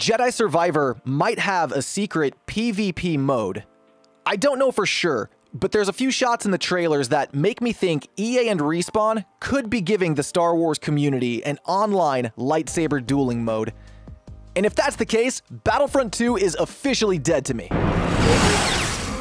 Jedi Survivor might have a secret PvP mode. I don't know for sure, but there's a few shots in the trailers that make me think EA and Respawn could be giving the Star Wars community an online lightsaber dueling mode. And if that's the case, Battlefront 2 is officially dead to me.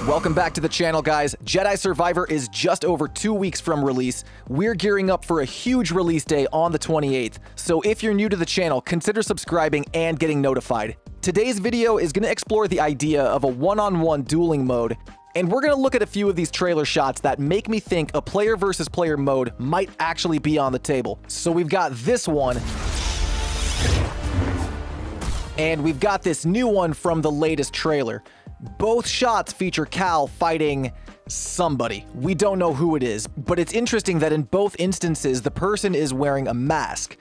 Welcome back to the channel, guys. Jedi Survivor is just over 2 weeks from release. We're gearing up for a huge release day on the 28th, so if you're new to the channel, consider subscribing and getting notified. Today's video is going to explore the idea of a one-on-one dueling mode, and we're going to look at a few of these trailer shots that make me think a player versus player mode might actually be on the table. So we've got this one, and we've got this new one from the latest trailer. Both shots feature Cal fighting somebody. We don't know who it is, but it's interesting that in both instances, the person is wearing a mask.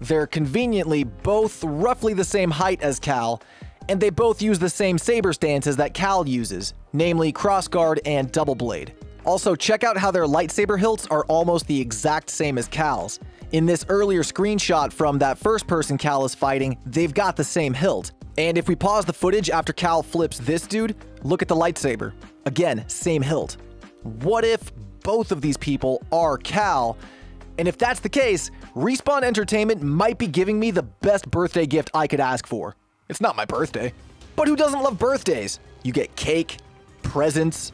They're conveniently both roughly the same height as Cal, and they both use the same saber stances that Cal uses, namely crossguard and double blade. Also, check out how their lightsaber hilts are almost the exact same as Cal's. In this earlier screenshot from that first person Cal is fighting, they've got the same hilt. And if we pause the footage after Cal flips this dude, look at the lightsaber. Again, same hilt. What if both of these people are Cal? And if that's the case, Respawn Entertainment might be giving me the best birthday gift I could ask for. It's not my birthday. But who doesn't love birthdays? You get cake, presents,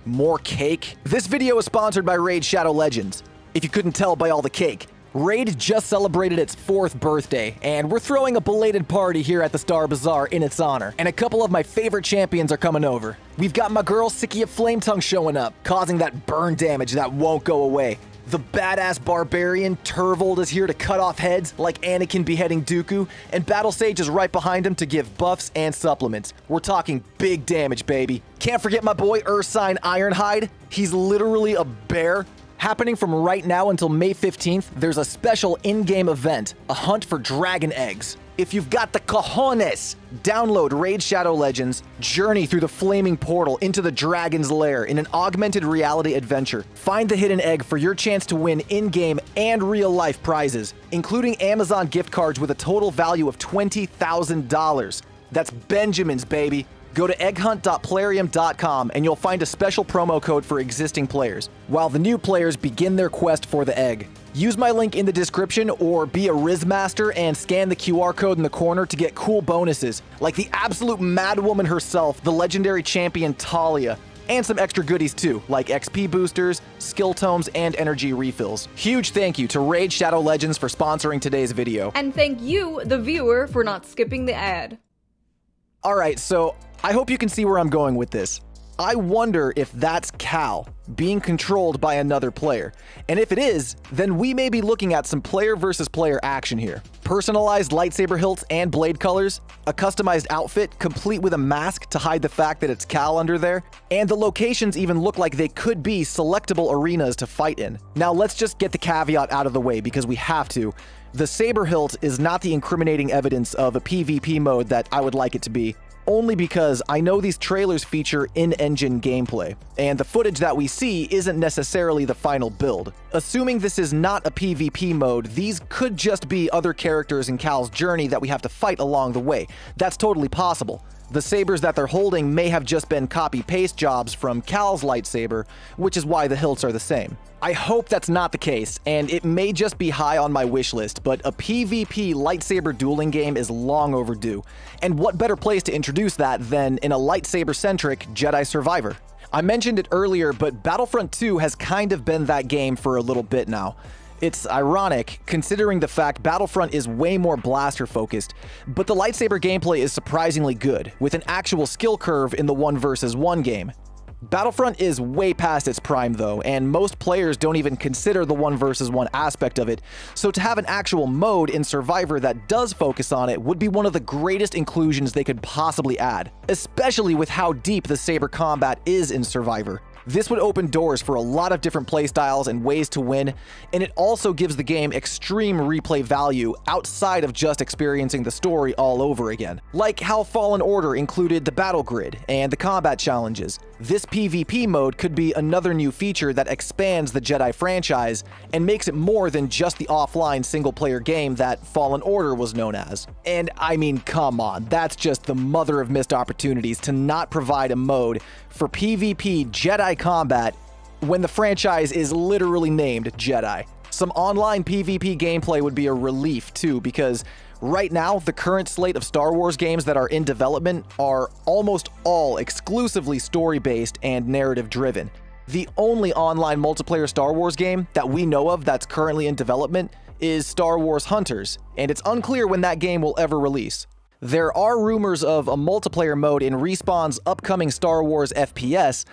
more cake. This video is sponsored by Raid Shadow Legends. If you couldn't tell by all the cake. Raid just celebrated its 4th birthday, and we're throwing a belated party here at the Star Bazaar in its honor, and a couple of my favorite champions are coming over. We've got my girl Sikia Flametongue showing up, causing that burn damage that won't go away. The badass barbarian Turvold is here to cut off heads like Anakin beheading Dooku, and Battle Sage is right behind him to give buffs and supplements. We're talking big damage, baby. Can't forget my boy Ursine Ironhide. He's literally a bear. Happening from right now until May 15th, there's a special in-game event, a hunt for dragon eggs. If you've got the cojones, download Raid Shadow Legends, journey through the flaming portal into the dragon's lair in an augmented reality adventure. Find the hidden egg for your chance to win in-game and real-life prizes, including Amazon gift cards with a total value of $20,000. That's Benjamin's, baby. Go to egghunt.plarium.com and you'll find a special promo code for existing players, while the new players begin their quest for the egg. Use my link in the description or be a Rizmaster and scan the QR code in the corner to get cool bonuses, like the absolute madwoman herself, the legendary champion Talia, and some extra goodies too, like XP boosters, skill tomes, and energy refills. Huge thank you to Raid Shadow Legends for sponsoring today's video. And thank you, the viewer, for not skipping the ad. Alright, so I hope you can see where I'm going with this. I wonder if that's Cal being controlled by another player. And if it is, then we may be looking at some player versus player action here. Personalized lightsaber hilts and blade colors, a customized outfit complete with a mask to hide the fact that it's Cal under there, and the locations even look like they could be selectable arenas to fight in. Now let's just get the caveat out of the way because we have to. The saber hilt is not the incriminating evidence of a PvP mode that I would like it to be. Only because I know these trailers feature in-engine gameplay, and the footage that we see isn't necessarily the final build. Assuming this is not a PvP mode, these could just be other characters in Cal's journey that we have to fight along the way. That's totally possible. The sabers that they're holding may have just been copy-paste jobs from Cal's lightsaber, which is why the hilts are the same. I hope that's not the case, and it may just be high on my wish list, but a PvP lightsaber dueling game is long overdue. And what better place to introduce that than in a lightsaber-centric Jedi Survivor? I mentioned it earlier, but Battlefront 2 has kind of been that game for a little bit now. It's ironic, considering the fact Battlefront is way more blaster-focused, but the lightsaber gameplay is surprisingly good, with an actual skill curve in the 1 versus 1 game. Battlefront is way past its prime though, and most players don't even consider the 1 versus 1 aspect of it, so to have an actual mode in Survivor that does focus on it would be one of the greatest inclusions they could possibly add, especially with how deep the saber combat is in Survivor. This would open doors for a lot of different playstyles and ways to win, and it also gives the game extreme replay value outside of just experiencing the story all over again. Like how Fallen Order included the battle grid and the combat challenges. This PvP mode could be another new feature that expands the Jedi franchise and makes it more than just the offline single-player game that Fallen Order was known as. And I mean, come on, that's just the mother of missed opportunities to not provide a mode for PvP Jedi combat when the franchise is literally named Jedi. Some online PvP gameplay would be a relief too, because right now, the current slate of Star Wars games that are in development are almost all exclusively story-based and narrative-driven. The only online multiplayer Star Wars game that we know of that's currently in development is Star Wars Hunters, and it's unclear when that game will ever release. There are rumors of a multiplayer mode in Respawn's upcoming Star Wars FPS,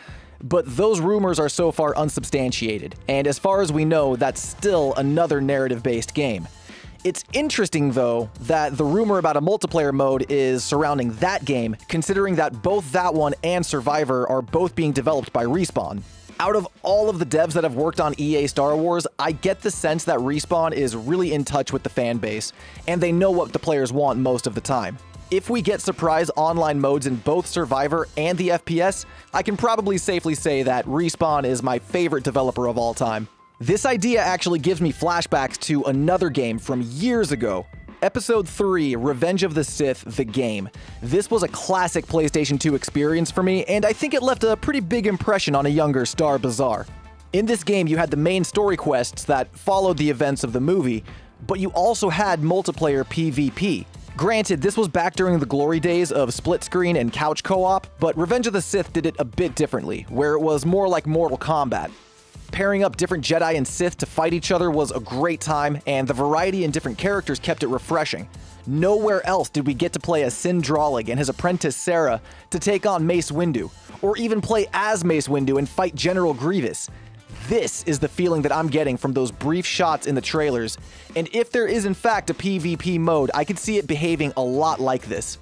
but those rumors are so far unsubstantiated, and as far as we know, that's still another narrative-based game. It's interesting, though, that the rumor about a multiplayer mode is surrounding that game, considering that both that one and Survivor are both being developed by Respawn. Out of all of the devs that have worked on EA Star Wars, I get the sense that Respawn is really in touch with the fan base, and they know what the players want most of the time. If we get surprise online modes in both Survivor and the FPS, I can probably safely say that Respawn is my favorite developer of all time. This idea actually gives me flashbacks to another game from years ago. Episode 3, Revenge of the Sith, the game. This was a classic PlayStation 2 experience for me, and I think it left a pretty big impression on a younger Star Bazaar. In this game, you had the main story quests that followed the events of the movie, but you also had multiplayer PvP. Granted, this was back during the glory days of split screen and couch co-op, but Revenge of the Sith did it a bit differently, where it was more like Mortal Kombat. Pairing up different Jedi and Sith to fight each other was a great time, and the variety in different characters kept it refreshing. Nowhere else did we get to play as Sin Drallig and his apprentice Sarah to take on Mace Windu, or even play as Mace Windu and fight General Grievous. This is the feeling that I'm getting from those brief shots in the trailers, and if there is in fact a PvP mode, I could see it behaving a lot like this.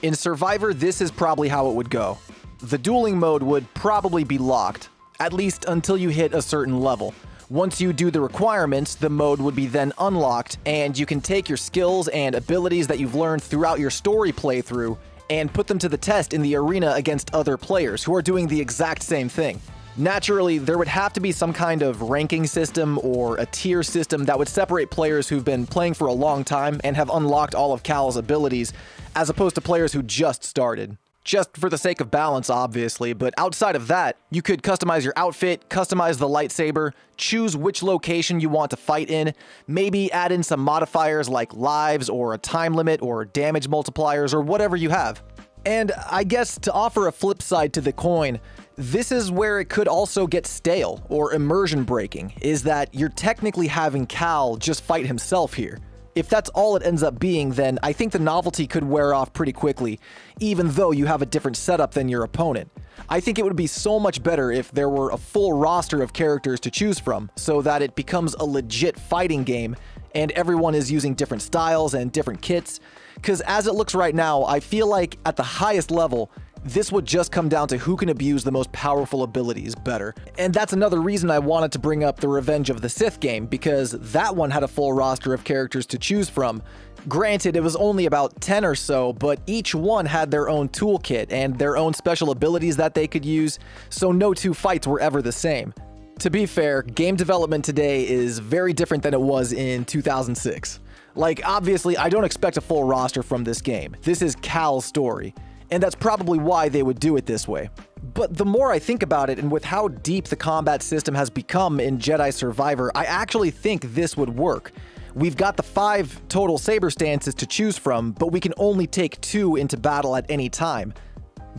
In Survivor, this is probably how it would go. The dueling mode would probably be locked, at least until you hit a certain level. Once you do the requirements, the mode would be then unlocked, and you can take your skills and abilities that you've learned throughout your story playthrough and put them to the test in the arena against other players who are doing the exact same thing. Naturally, there would have to be some kind of ranking system or a tier system that would separate players who've been playing for a long time and have unlocked all of Cal's abilities, as opposed to players who just started. Just for the sake of balance, obviously, but outside of that, you could customize your outfit, customize the lightsaber, choose which location you want to fight in, maybe add in some modifiers like lives or a time limit or damage multipliers or whatever you have. And I guess to offer a flip side to the coin, this is where it could also get stale or immersion breaking, is that you're technically having Cal just fight himself here. If that's all it ends up being, then I think the novelty could wear off pretty quickly, even though you have a different setup than your opponent. I think it would be so much better if there were a full roster of characters to choose from, so that it becomes a legit fighting game, and everyone is using different styles and different kits, because as it looks right now, I feel like at the highest level, this would just come down to who can abuse the most powerful abilities better. And that's another reason I wanted to bring up the Revenge of the Sith game, because that one had a full roster of characters to choose from. Granted, it was only about 10 or so, but each one had their own toolkit and their own special abilities that they could use, so no two fights were ever the same. To be fair, game development today is very different than it was in 2006. Like, obviously, I don't expect a full roster from this game. This is Cal's story, and that's probably why they would do it this way. But the more I think about it, and with how deep the combat system has become in Jedi Survivor, I actually think this would work. We've got the 5 total saber stances to choose from, but we can only take 2 into battle at any time.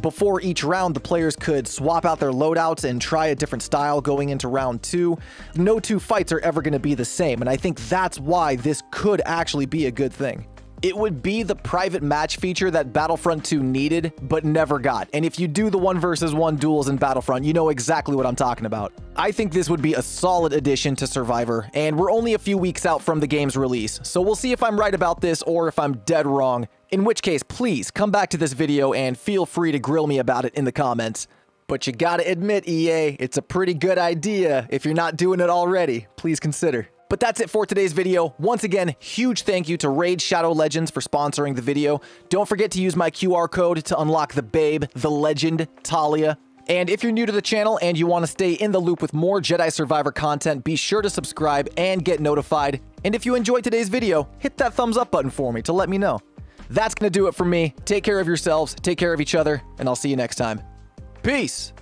Before each round, the players could swap out their loadouts and try a different style going into round 2. No two fights are ever going to be the same, and I think that's why this could actually be a good thing. It would be the private match feature that Battlefront 2 needed, but never got. And if you do the 1 versus 1 duels in Battlefront, you know exactly what I'm talking about. I think this would be a solid addition to Survivor, and we're only a few weeks out from the game's release, so we'll see if I'm right about this or if I'm dead wrong. In which case, please come back to this video and feel free to grill me about it in the comments. But you gotta admit, EA, it's a pretty good idea. If you're not doing it already, please consider. But that's it for today's video. Once again, huge thank you to Raid Shadow Legends for sponsoring the video. Don't forget to use my QR code to unlock the babe, the legend, Talia. And if you're new to the channel and you want to stay in the loop with more Jedi Survivor content, be sure to subscribe and get notified. And if you enjoyed today's video, hit that thumbs up button for me to let me know. That's going to do it for me. Take care of yourselves, take care of each other, and I'll see you next time. Peace!